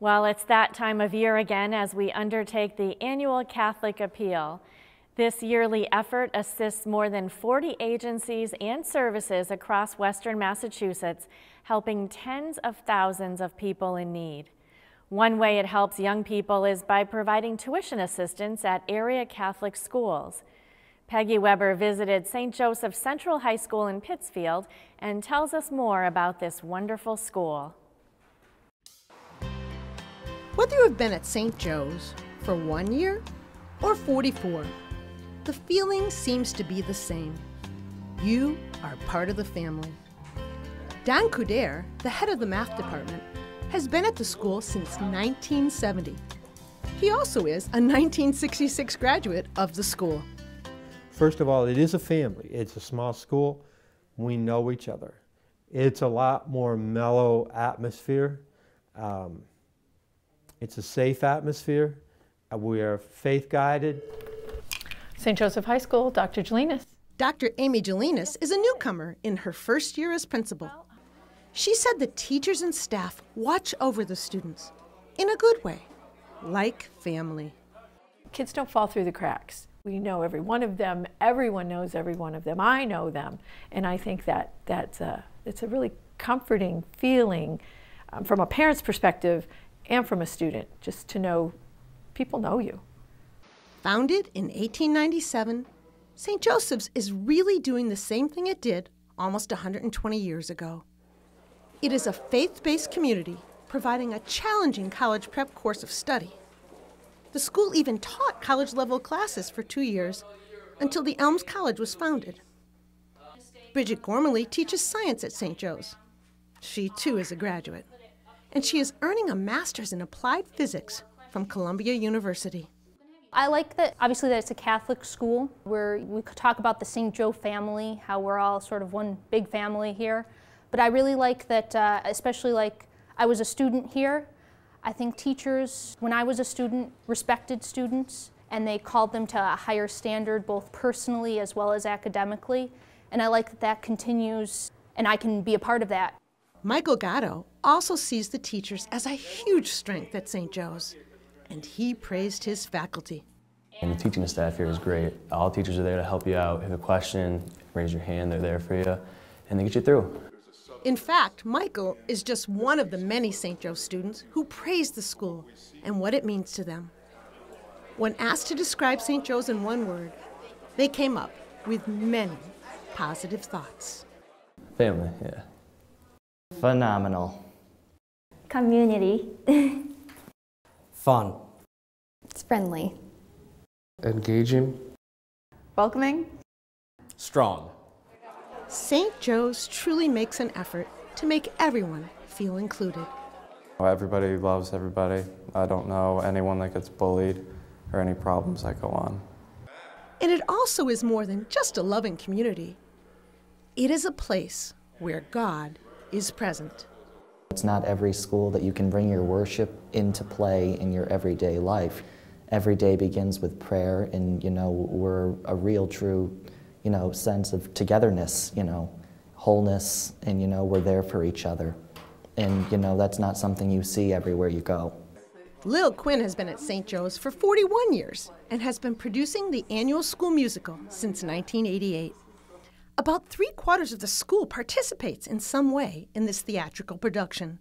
Well, it's that time of year again as we undertake the annual Catholic Appeal. This yearly effort assists more than 40 agencies and services across Western Massachusetts, helping tens of thousands of people in need. One way it helps young people is by providing tuition assistance at area Catholic schools. Peggy Weber visited St. Joseph Central High School in Pittsfield and tells us more about this wonderful school. Whether you have been at St. Joe's for 1 year or 44, the feeling seems to be the same. You are part of the family. Dan Couder, the head of the math department, has been at the school since 1970. He also is a 1966 graduate of the school. First of all, it is a family. It's a small school. We know each other. It's a lot more mellow atmosphere. It's a safe atmosphere. We are faith-guided. St. Joseph High School, Dr. Jelinas. Dr. Amy Jelinas is a newcomer in her first year as principal. She said the teachers and staff watch over the students in a good way, like family. Kids don't fall through the cracks. We know every one of them. Everyone knows every one of them. I know them. And I think it's a really comforting feeling from a parent's perspective and from a student, just to know people know you. Founded in 1897, St. Joseph's is really doing the same thing it did almost 120 years ago. It is a faith-based community providing a challenging college prep course of study. The school even taught college-level classes for 2 years until the Elms College was founded. Bridget Gormley teaches science at St. Joe's. She, too, is a graduate. And she is earning a master's in applied physics from Columbia University. I like that, obviously, that it's a Catholic school where we could talk about the St. Joe family, how we're all sort of one big family here. But I really like that, especially like I was a student here. I think teachers, when I was a student, respected students, and they called them to a higher standard, both personally as well as academically. And I like that that continues, and I can be a part of that. Michael Gatto also sees the teachers as a huge strength at St. Joe's, and he praised his faculty. And the teaching staff here is great. All teachers are there to help you out. If you have a question, raise your hand, they're there for you, and they get you through. In fact, Michael is just one of the many St. Joe students who praise the school and what it means to them. When asked to describe St. Joe's in one word, they came up with many positive thoughts. Family, yeah. Phenomenal. Community. Fun. It's friendly. Engaging. Welcoming. Strong. St. Joe's truly makes an effort to make everyone feel included. Everybody loves everybody. I don't know anyone that gets bullied or any problems that go on. And it also is more than just a loving community. It is a place where God is present. It's not every school that you can bring your worship into play in your everyday life. Every day begins with prayer, and we're a real, true, sense of togetherness, wholeness, and we're there for each other. And that's not something you see everywhere you go. Lil Quinn has been at St. Joe's for 41 years and has been producing the annual school musical since 1988. About 3/4 of the school participates in some way in this theatrical production.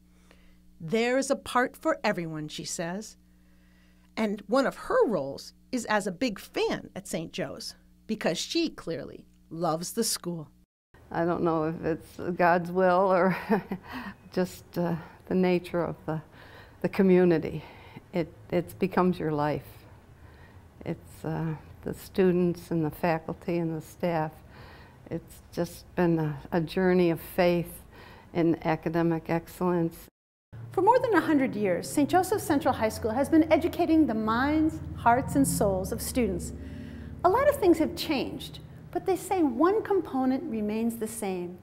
There is a part for everyone, she says. And one of her roles is as a big fan at St. Joe's, because she clearly loves the school. I don't know if it's God's will or just the nature of the community. It becomes your life. It's the students and the faculty and the staff. It's just been a journey of faith in academic excellence. For more than 100 years, St. Joseph Central High School has been educating the minds, hearts, and souls of students. A lot of things have changed, but they say one component remains the same,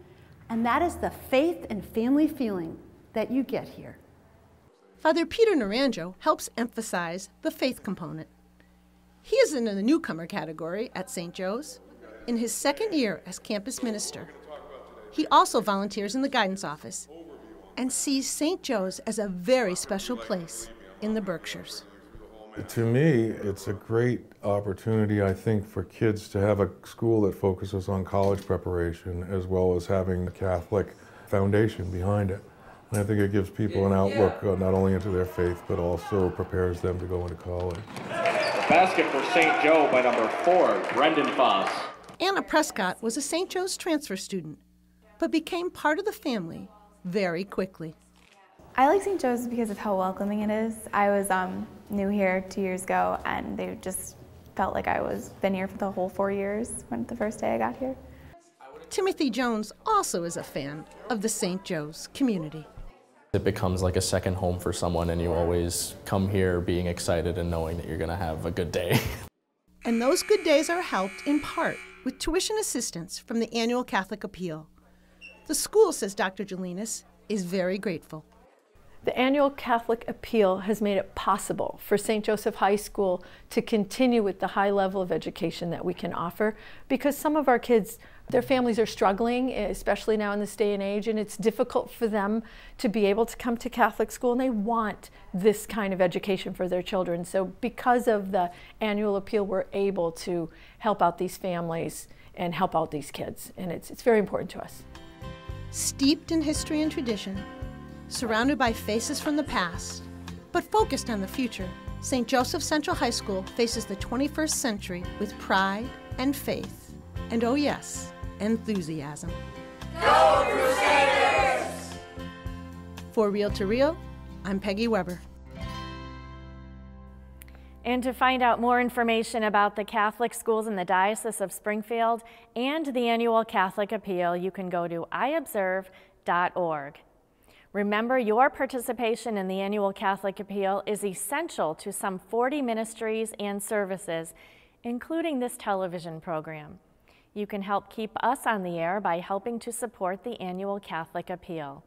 and that is the faith and family feeling that you get here. Father Peter Naranjo helps emphasize the faith component. He is in the newcomer category at St. Joe's, in his second year as campus minister. He also volunteers in the guidance office. and sees St. Joe's as a very special place in the Berkshires. To me, it's a great opportunity, I think, for kids to have a school that focuses on college preparation as well as having a Catholic foundation behind it. And I think it gives people an outlook not only into their faith, but also prepares them to go into college. The basket for St. Joe by number 4, Brendan Foss. Anna Prescott was a St. Joe's transfer student, but became part of the family very quickly. I like St. Joe's because of how welcoming it is. I was new here 2 years ago, and they just felt like I was been here for the whole 4 years when the first day I got here. Timothy Jones also is a fan of the St. Joe's community. It becomes like a second home for someone, and you always come here being excited and knowing that you're going to have a good day. And those good days are helped in part with tuition assistance from the annual Catholic Appeal. The school, says Dr. Jelinas, is very grateful. The annual Catholic Appeal has made it possible for St. Joseph High School to continue with the high level of education that we can offer, because some of our kids, their families are struggling, especially now in this day and age, and it's difficult for them to be able to come to Catholic school, and they want this kind of education for their children. So because of the annual appeal, we're able to help out these families and help out these kids, and it's very important to us. Steeped in history and tradition, surrounded by faces from the past, but focused on the future, St. Joseph Central High School faces the 21st century with pride and faith, and oh yes, enthusiasm. Go Crusaders! For Real to Real, I'm Peggy Weber. And to find out more information about the Catholic schools in the Diocese of Springfield and the annual Catholic Appeal, you can go to iobserve.org. Remember, your participation in the annual Catholic Appeal is essential to some 40 ministries and services, including this television program. You can help keep us on the air by helping to support the annual Catholic Appeal.